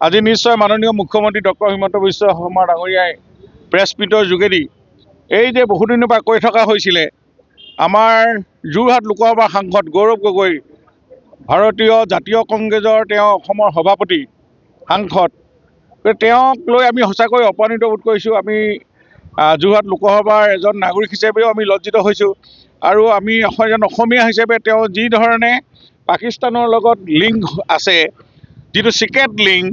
আজি নিশ্চয় মাননীয় মুখ্যমন্ত্ৰী ডক্টৰ হিমন্ত বিশ্ব শৰ্মা ডাঙৰীয়াই প্ৰেছ মিটৰ যোগেদি এই যে বহুদিনৰ পৰা কৈ থকা হৈছিলে আমাৰ যোৰহাট লোকসভাৰ সাংসদ গৌৰৱ গগৈ ভাৰতীয় জাতীয় কংগ্ৰেছৰ তেওঁ অসমৰ সভাপতি সাংসদ তেওঁক লৈ আমি সঁচাকৈ অপমানিত বোধ কৰিছোঁ। আমি যোৰহাট লোকসভাৰ এজন নাগৰিক হিচাপেও আমি লজ্জিত হৈছোঁ আৰু আমি এজন অসমীয়া হিচাপে তেওঁ যি ধৰণে পাকিস্তানৰ লগত লিংক আছে, যিটো চিক্ৰেট লিংক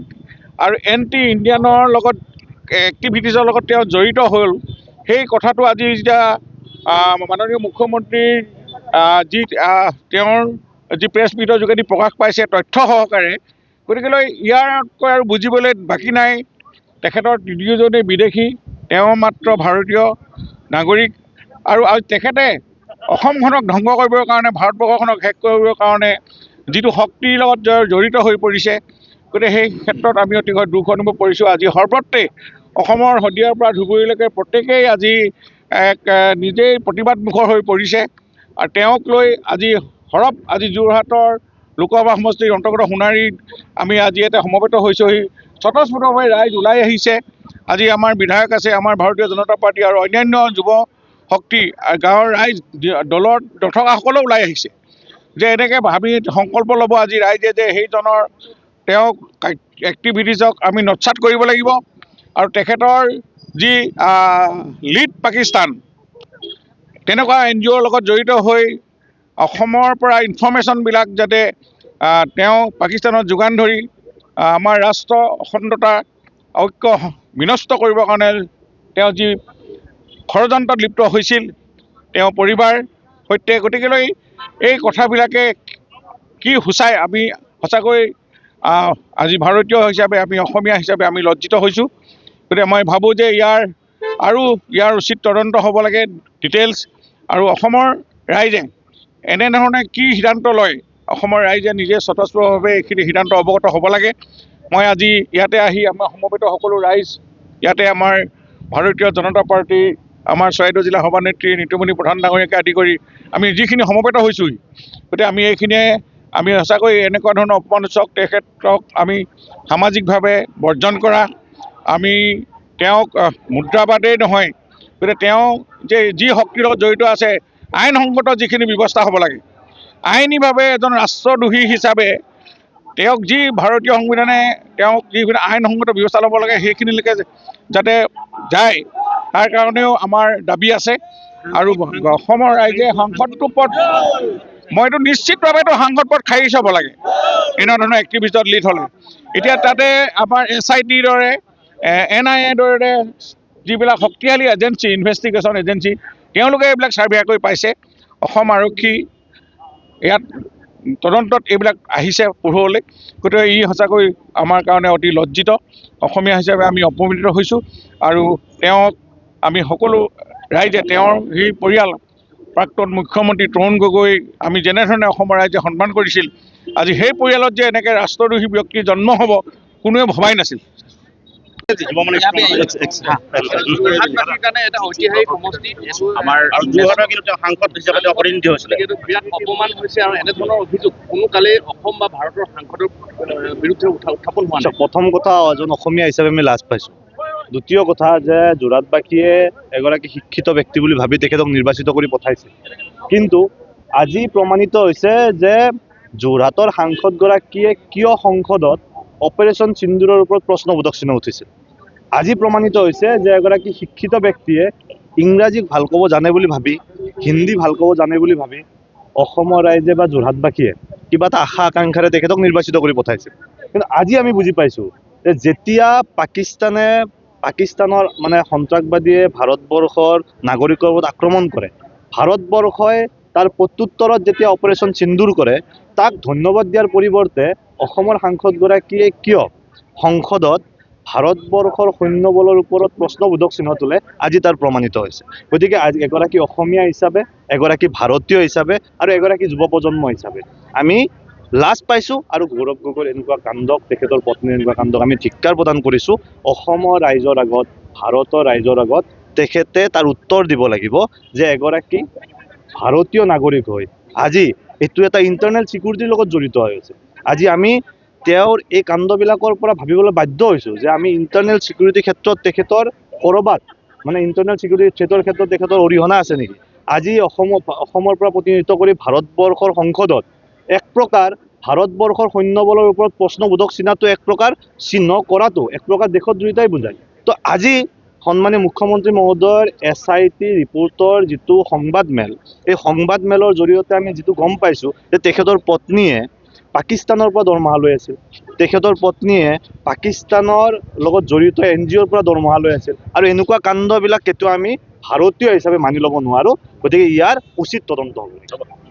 আৰু এণ্টি ইণ্ডিয়ানৰ লগত এক্টিভিটিছৰ লগত তেওঁ জড়িত হ'ল, সেই কথাটো আজি যেতিয়া মাননীয় মুখ্যমন্ত্ৰীৰ যি তেওঁৰ যি প্ৰেছ মিটৰ যোগেদি প্ৰকাশ পাইছে তথ্য সহকাৰে, গতিকেলৈ ইয়াতকৈ আৰু বুজিবলৈ বাকী নাই। তেখেতৰ তৃতীয়জনেই বিদেশী, তেওঁ মাত্ৰ ভাৰতীয় নাগৰিক আৰু তেখেতে অসমখনক ধ্বংস কৰিবৰ কাৰণে, ভাৰতবৰ্ষখনক শেষ কৰিবৰ কাৰণে যিটো শক্তিৰ লগত জড়িত হৈ পৰিছে, গতিকে সেই ক্ষেত্ৰত আমি অতিশয় দুখ অনুভৱ কৰিছোঁ। আজি সৰ্বত্ৰে অসমৰ শদিয়াৰ পৰা ধুবুৰীলৈকে প্ৰত্যেকেই আজি নিজেই প্ৰতিবাদমুখৰ হৈ পৰিছে আৰু তেওঁক লৈ আজি আজি যোৰহাটৰ লোকসভা সমষ্টিৰ অন্তৰ্গত সোণাৰীত আমি আজি ইয়াতে সমবেত হৈছোঁহি। স্বতঃস্ফূৰ্তভাৱে ৰাইজ ওলাই আহিছে। আজি আমাৰ বিধায়ক আছে, আমাৰ ভাৰতীয় জনতা পাৰ্টি আৰু অন্যান্য যুৱ শক্তি গাঁৱৰ ৰাইজ দলত নথকাসকলেও ওলাই আহিছে যে এনেকৈ ভাবি সংকল্প ল'ব আজি ৰাইজে যে সেইজনৰ তেওঁক এক্টিভিটিছক আমি নৎসাত কৰিব লাগিব আৰু তেখেতৰ যি লিড পাকিস্তান তেনেকুৱা NGOৰ লগত জড়িত হৈ অসমৰ পৰা ইনফৰ্মেশ্যনবিলাক যাতে তেওঁ পাকিস্তানত যোগান ধৰি আমাৰ ৰাষ্ট্ৰ অখণ্ডতা ঐক্য বিনষ্ট কৰিবৰ কাৰণে তেওঁ যি ষড়যন্ত্ৰত লিপ্ত হৈছিল তেওঁ পৰিবাৰ সৈতে। গতিকেলৈ এই কথাবিলাকে কি সূচাই আমি সঁচাকৈ আজি ভাৰতীয় হিচাপে, আমি অসমীয়া হিচাপে আমি লজ্জিত হৈছোঁ। গতিকে মই ভাবোঁ যে ইয়াৰ উচিত তদন্ত হ'ব লাগে, ডিটেইলছ, আৰু অসমৰ ৰাইজে এনেধৰণে কি সিদ্ধান্ত লয়, অসমৰ ৰাইজে নিজে স্বতঃস্ফূৰ্তভাৱে এইখিনি সিদ্ধান্ত অৱগত হ'ব লাগে। মই আজি ইয়াতে আহি আমাৰ সমবেত সকলো ৰাইজ, ইয়াতে আমাৰ ভাৰতীয় জনতা পাৰ্টি, আমাৰ চৰাইদেউ জিলা সভানেত্ৰী নিতুমণি প্ৰধান ডাঙৰীয়াকে আদি কৰি আমি যিখিনি সমবেত হৈছোঁহি, গতিকে আমি এইখিনিয়ে আমি সঁচাকৈ এনেকুৱা ধৰণৰ অপমানসূচক তেখেতক আমি সামাজিকভাৱে বৰ্জন কৰা, আমি তেওঁক মুদ্ৰাবাদেই নহয়, গতিকে তেওঁ যে যি শক্তিৰ লগত জড়িত আছে, আইনসংগত যিখিনি ব্যৱস্থা হ'ব লাগে, আইনীভাৱে এজন ৰাষ্ট্ৰদ্ৰোহী হিচাপে তেওঁক যি ভাৰতীয় সংবিধানে তেওঁক যিখিনি আইনসংগত ব্যৱস্থা ল'ব লাগে সেইখিনিলৈকে যাতে যায়, তাৰ কাৰণেও আমাৰ দাবী আছে। আৰু অসমৰ ৰাইজে সাংসদটো পদ, মইতো নিশ্চিতভাৱেতো সাংসদ পদ খাৰিজ হ'ব লাগে এনেধৰণৰ এক্টিভিষ্টত লিড হ'লে। এতিয়া তাতে আমাৰ SITৰ দৰে NIA দৰে যিবিলাক শক্তিশালী এজেঞ্চি, ইনভেষ্টিগেশ্যন এজেঞ্চি, তেওঁলোকে এইবিলাক ছাৰ্ভে কৰি পাইছে। অসম আৰক্ষী ইয়াত তদন্তত এইবিলাক আহিছে পোহৰলৈ। গতিকে ই সঁচাকৈ আমাৰ কাৰণে অতি লজ্জিত। অসমীয়া হিচাপে আমি অপমানিত হৈছোঁ আৰু তেওঁক আমি সকলো ৰাইজে, তেওঁৰ সেই পৰিয়াল, প্ৰাক্তন মুখ্যমন্ত্ৰী তৰুণ গগৈ আমি যেনেধৰণে অসমৰ ৰাইজে সন্মান কৰিছিল, আজি সেই পৰিয়ালত যে এনেকৈ ৰাষ্ট্ৰদ্ৰোহী ব্যক্তিৰ জন্ম হ'ব কোনোৱে ভবাই নাছিল। প্ৰথম কথা, এজন অসমীয়া হিচাপে আমি লাজ পাইছোঁ। দ্বিতীয় কথা যে যোৰহাটবাসীয়ে এগৰাকী শিক্ষিত ব্যক্তি বুলি ভাবি তেখেতক নিৰ্বাচিত কৰি পঠাইছে, কিন্তু আজি প্ৰমাণিত হৈছে যে যোৰহাটৰ সাংসদগৰাকীয়ে কিয় সংসদত অপাৰেশ্যন সিন্দুৰৰ ওপৰত প্ৰশ্নবোধক চিহ্ন উঠিছিল। আজি প্ৰমাণিত হৈছে যে এগৰাকী শিক্ষিত ব্যক্তিয়ে ইংৰাজী ভাল ক'ব জানে বুলি ভাবি, হিন্দী ভাল ক'ব জানে বুলি ভাবি অসমৰ ৰাইজে বা যোৰহাটবাসীয়ে কিবা এটা আশা আকাংক্ষাৰে তেখেতক নিৰ্বাচিত কৰি পঠাইছিল। কিন্তু আজি আমি বুজি পাইছোঁ যে যেতিয়া পাকিস্তানৰ সন্ত্ৰাসবাদীয়ে ভাৰতবৰ্ষৰ নাগৰিকৰ ওপৰত আক্ৰমণ কৰে, ভাৰতবৰ্ষই তাৰ প্ৰত্যুত্তৰত যেতিয়া অপাৰেশ্যন সিন্দুৰ কৰে, তাক ধন্যবাদ দিয়াৰ পৰিৱৰ্তে অসমৰ সাংসদগৰাকীয়ে কিয় সংসদত ভাৰতবৰ্ষৰ সৈন্যবলৰ ওপৰত প্ৰশ্নবোধক চিহ্ন তোলে, আজি তাৰ প্ৰমাণিত হৈছে। গতিকে আজি এগৰাকী অসমীয়া হিচাপে, এগৰাকী ভাৰতীয় হিচাপে আৰু এগৰাকী যুৱ প্ৰজন্ম হিচাপে আমি লাজ পাইছোঁ আৰু গৌৰৱ গগৈৰ এনেকুৱা কাণ্ডক, তেখেতৰ পত্নীৰ এনেকুৱা কাণ্ডক আমি ধিক্কাৰ প্ৰদান কৰিছোঁ। অসমৰ ৰাইজৰ আগত, ভাৰতৰ ৰাইজৰ আগত তেখেতে তাৰ উত্তৰ দিব লাগিব যে এগৰাকী ভাৰতীয় নাগৰিক হৈ আজি এইটো এটা ইণ্টাৰনেল ছিকিউৰিটিৰ লগত জড়িত হৈ আছে। আজি আমি তেওঁৰ এই কাণ্ডবিলাকৰ পৰা ভাবিবলৈ বাধ্য হৈছোঁ যে আমি ইণ্টাৰনেল ছিকিউৰিটিৰ ক্ষেত্ৰত তেখেতৰ ক'ৰবাত মানে ইণ্টাৰনেল ছিকিউৰিটি থ্ৰেটৰ ক্ষেত্ৰত তেখেতৰ অৰিহণা আছে নেকি। আজি অসমৰ পৰা প্ৰতিনিধিত্ব কৰি ভাৰতবৰ্ষৰ সংসদত এক প্ৰকাৰ ভাৰতবৰ্ষৰ সৈন্যবলৰ ওপৰত প্ৰশ্নবোধক চিনাটো এক প্ৰকাৰ চিহ্ন কৰাটো এক প্ৰকাৰ দেশদ্ৰোহিতাই বুজায়। তো আজি সন্মানীয় মুখ্যমন্ত্ৰী মহোদয়ৰ SIT ৰিপৰ্টৰ যিটো সংবাদমেল, এই সংবাদমেলৰ জৰিয়তে আমি যিটো গম পাইছোঁ যে তেখেতৰ পত্নীয়ে পাকিস্তানৰ পৰা দৰমহা লৈ আছিল, তেখেতৰ পত্নীয়ে পাকিস্তানৰ লগত জড়িত NGOৰ পৰা দৰমহা লৈ আছিল, আৰু এনেকুৱা কাণ্ডবিলাক কেতিয়াও আমি ভাৰতীয় হিচাপে মানি ল'ব নোৱাৰোঁ। গতিকে ইয়াৰ উচিত তদন্ত হ'ব।